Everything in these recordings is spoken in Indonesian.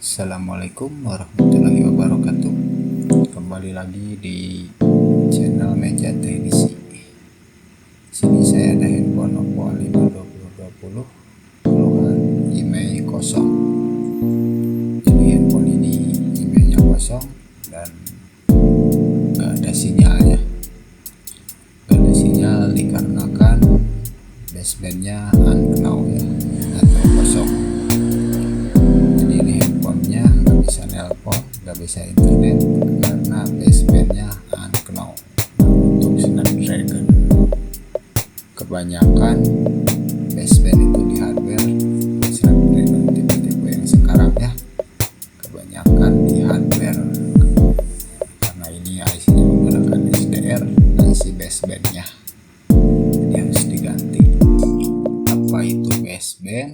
Assalamualaikum warahmatullahi wabarakatuh. Kembali lagi di channel Meja Teknisi. Sini saya ada handphone Oppo A5 2020 keluhan IMEI kosong. Jadi handphone ini IMEI-nya kosong dan gak ada sinyalnya. Gak ada sinyal dikarenakan basebandnya unknown ya, atau kosong. Nggak bisa nelpon, nggak bisa internet karena basebandnya unknown. Untuk Snapdragon, kebanyakan baseband itu di hardware Snapdragon tipe-tipe yang sekarang ya, kebanyakan di hardware karena ini IC-nya menggunakan SDR, IC basebandnya jadi harus diganti. Apa itu baseband?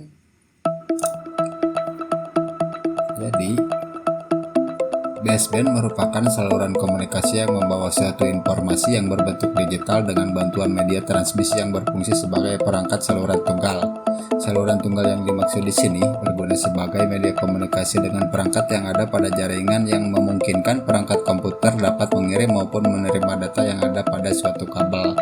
Jadi baseband merupakan saluran komunikasi yang membawa suatu informasi yang berbentuk digital dengan bantuan media transmisi yang berfungsi sebagai perangkat saluran tunggal. Saluran tunggal yang dimaksud di sini berguna sebagai media komunikasi dengan perangkat yang ada pada jaringan yang memungkinkan perangkat komputer dapat mengirim maupun menerima data yang ada pada suatu kabel.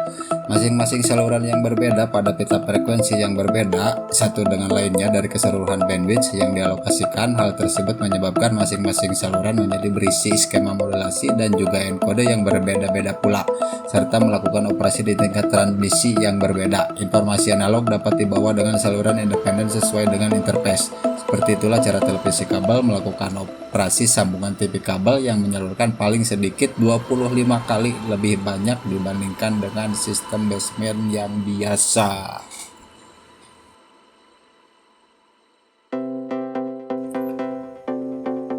Masing-masing saluran yang berbeda pada pita frekuensi yang berbeda satu dengan lainnya dari keseluruhan bandwidth yang dialokasikan. Hal tersebut menyebabkan masing-masing saluran menjadi berisi skema modulasi dan juga enkode yang berbeda-beda pula, serta melakukan operasi di tingkat transmisi yang berbeda. Informasi analog dapat dibawa dengan saluran independen sesuai dengan interface. Seperti itulah cara televisi kabel melakukan operasi sambungan TV kabel yang menyalurkan paling sedikit 25 kali lebih banyak dibandingkan dengan sistem baseband yang biasa.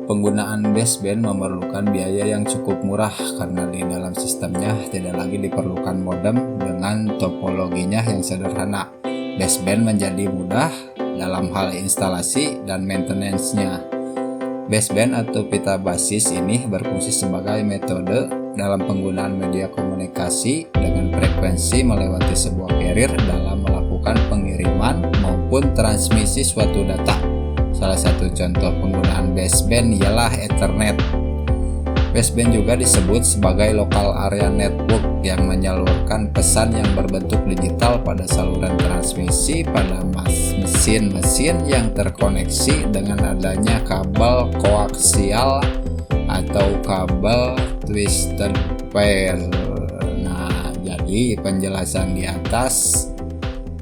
Penggunaan baseband memerlukan biaya yang cukup murah karena di dalam sistemnya tidak lagi diperlukan modem dengan topologinya yang sederhana. Baseband menjadi mudah dalam hal instalasi dan maintenance-nya. Baseband atau pita basis ini berfungsi sebagai metode dalam penggunaan media komunikasi dengan frekuensi melewati sebuah carrier dalam melakukan pengiriman maupun transmisi suatu data. Salah satu contoh penggunaan baseband ialah Ethernet. Baseband juga disebut sebagai local area network yang menyalurkan pesan yang berbentuk digital pada saluran transmisi pada mesin-mesin yang terkoneksi dengan adanya kabel koaksial atau kabel twisted pair. Nah, jadi penjelasan di atas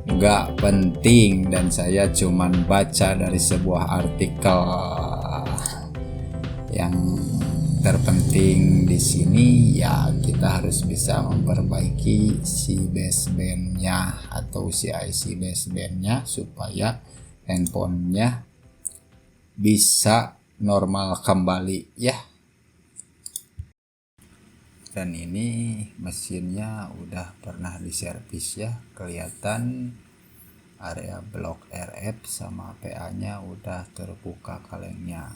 nggak penting dan saya cuman baca dari sebuah artikel. Yang terpenting di sini ya kita harus bisa memperbaiki si basebandnya atau si IC basebandnya supaya handphonenya bisa normal kembali ya. Dan ini mesinnya udah pernah diservis ya, kelihatan area blok RF sama PA nya udah terbuka kalengnya.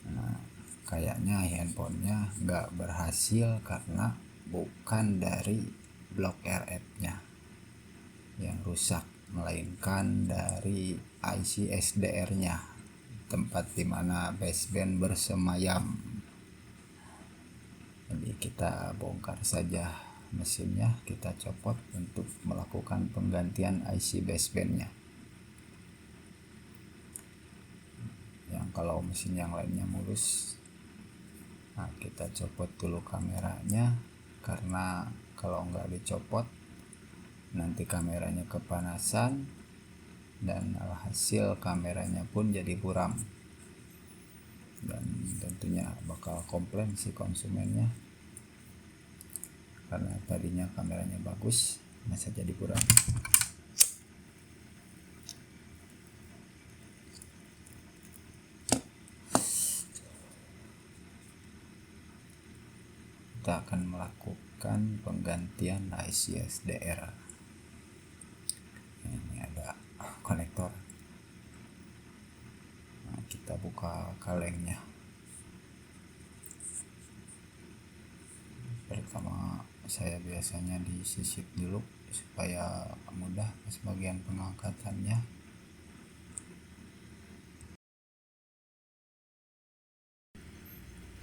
Nah, kayaknya handphonenya nggak berhasil karena bukan dari blok RF nya yang rusak, melainkan dari IC SDR nya, tempat dimana baseband bersemayam. Jadi kita bongkar saja mesinnya, kita copot untuk melakukan penggantian IC basebandnya. Yang kalau mesin yang lainnya mulus, nah kita copot dulu kameranya karena kalau nggak dicopot nanti kameranya kepanasan dan alhasil kameranya pun jadi buram dan tentunya bakal komplain si konsumennya karena tadinya kameranya bagus masa jadi buram. Kita akan melakukan penggantian IC SDR. Ini ada konektor. Nah, kita buka kalengnya. Pertama saya biasanya disisip dulu supaya mudah bagian pengangkatannya.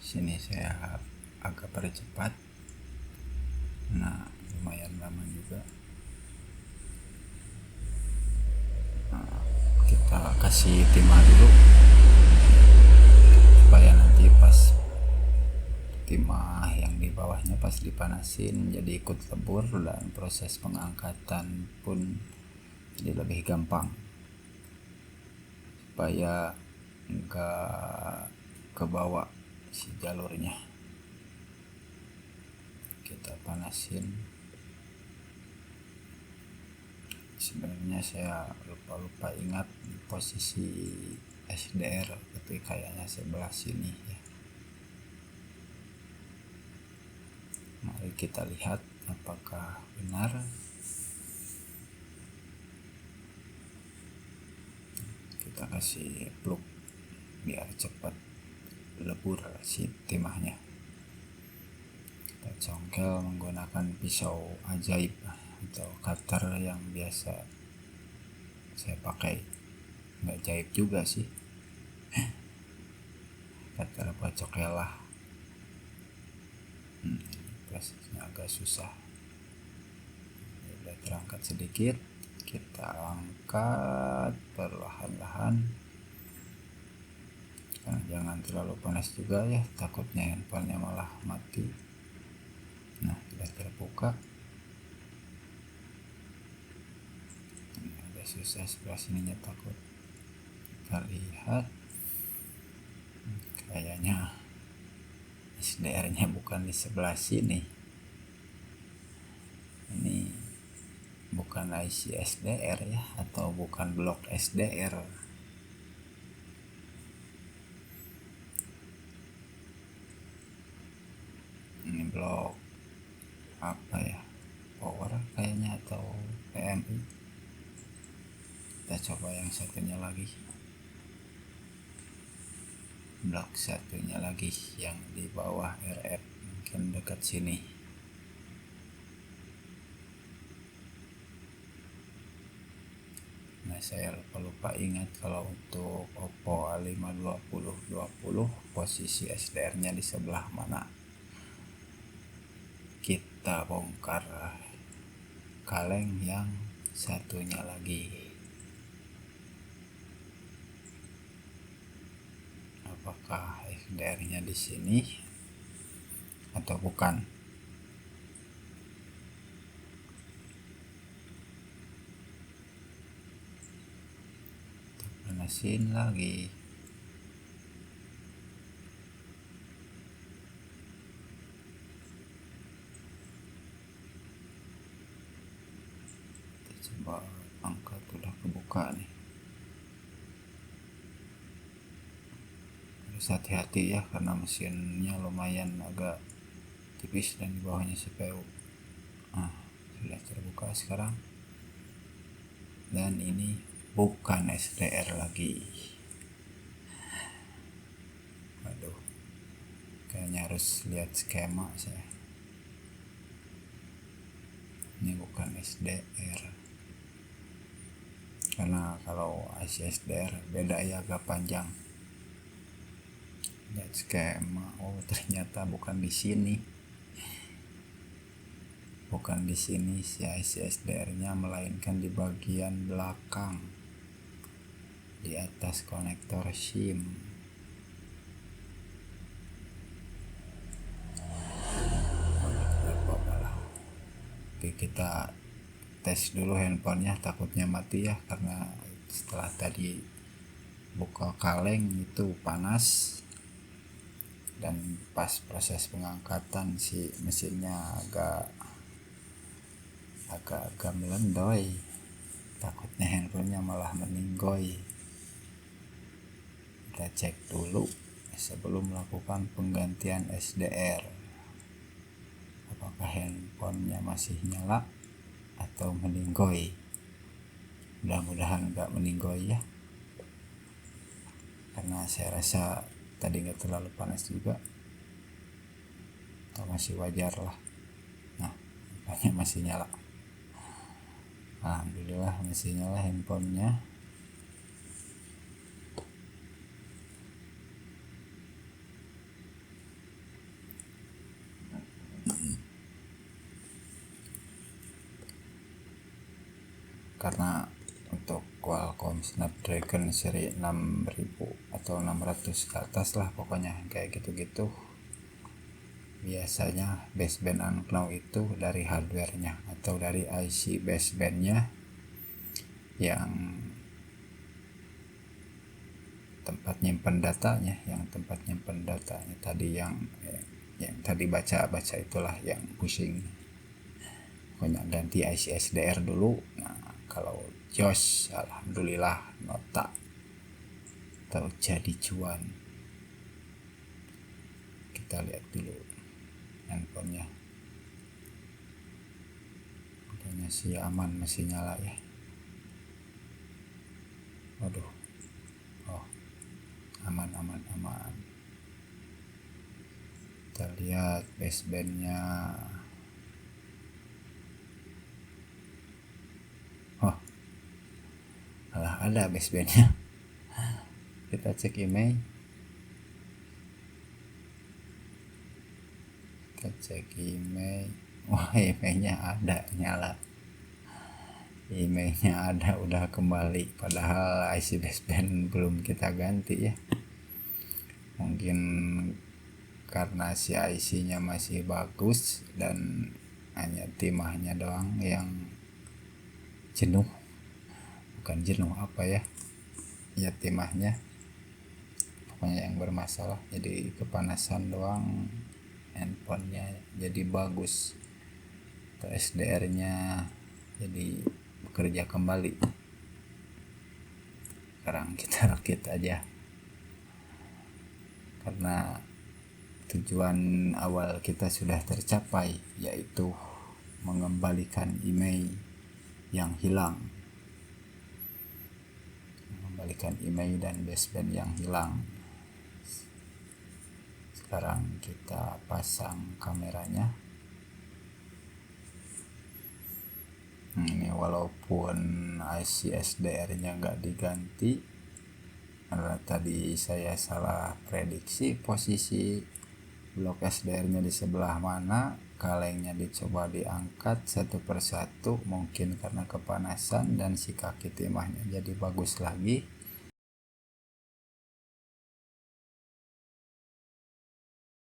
Sini saya agak percepat. Nah, lumayan lama juga. Nah, kita kasih timah dulu supaya nanti pas timah yang di bawahnya pas dipanasin jadi ikut lebur dan proses pengangkatan pun jadi lebih gampang supaya enggak ke bawah si jalurnya. Kita panasin. Sebenarnya saya lupa ingat posisi SDR, tapi kayaknya sebelah sini ya. Mari kita lihat apakah benar. Kita kasih plug biar cepat lebur si timahnya. Kita congkel menggunakan pisau ajaib atau cutter yang biasa saya pakai. Nggak ajaib juga sih, cutter pocokelah. Prosesnya agak susah. Sudah terangkat sedikit, kita angkat perlahan-lahan. Nah, jangan terlalu panas juga ya, takutnya handphonenya malah mati. Nah, sudah terbuka. Ini agak susah sebelah sininya, takut. Kita lihat, kayaknya SDR-nya bukan di sebelah sini. Ini bukan IC SDR ya, atau bukan blok SDR. Ini blok apa ya, power kayaknya atau PMI. Kita coba yang satunya lagi, blok satunya lagi yang di bawah RF, mungkin dekat sini. Nah, saya lupa ingat kalau untuk Oppo A5 2020 posisi SDR nya di sebelah mana. Kita bongkar kaleng yang satunya lagi. Apakah SDR nya di sini atau bukan? Panasin lagi. Kita coba angkat, udah kebuka nih. Harus hati-hati ya, karena mesinnya lumayan agak tipis dan di bawahnya CPU. Nah, sudah terbuka sekarang. Dan ini bukan SDR lagi. Waduh, kayaknya harus lihat skema saya. Ini bukan SDR, karena kalau IC SDR beda ya, agak panjang. Lihat skema, oh ternyata bukan di sini. Bukan di sini si IC SDR-nya, melainkan di bagian belakang, di atas konektor SIM. Oke, kita tes dulu handphonenya, takutnya mati ya, karena setelah tadi buka kaleng itu panas, dan pas proses pengangkatan si mesinnya agak melendoy, takutnya handphonenya malah meninggoy. Kita cek dulu sebelum melakukan penggantian SDR, apakah handphonenya masih nyala atau meninggoy. Mudah-mudahan nggak meninggoy ya, karena saya rasa tadi nggak terlalu panas juga, atau masih wajar lah. Nah, handphonenya masih nyala. Alhamdulillah masih nyala handphonenya. karena untuk Qualcomm Snapdragon seri 6000 atau 600 ke atas lah pokoknya kayak gitu-gitu, biasanya baseband unknown itu dari hardwarenya atau dari IC basebandnya yang tempat nyimpen datanya, tadi yang tadi baca itulah yang pusing. Pokoknya ganti IC SDR dulu. Nah, kalau jos alhamdulillah nota atau jadi cuan. Kita lihat dulu handphonenya. Katanya sih aman, masih nyala ya. Waduh. Oh, aman. Kita lihat basebandnya. Oh, malah ada basebandnya. Kita cek email. Wah, emailnya ada, nyala. Emailnya ada, udah kembali. Padahal IC baseband belum kita ganti ya. Mungkin karena si IC-nya masih bagus dan hanya timahnya doang yang jenuh. Bukan jenuh apa ya? Ya timahnya. Pokoknya yang bermasalah, jadi kepanasan doang. Handphonenya jadi bagus, atau SDR-nya jadi bekerja kembali. Sekarang kita rakit aja, karena tujuan awal kita sudah tercapai, yaitu mengembalikan email yang hilang, mengembalikan email dan baseband yang hilang. Sekarang kita pasang kameranya. Ini walaupun IC SDR-nya nggak diganti, karena tadi saya salah prediksi posisi blok SDR-nya di sebelah mana. Kalengnya dicoba diangkat satu persatu, mungkin karena kepanasan dan si kaki timahnya jadi bagus lagi.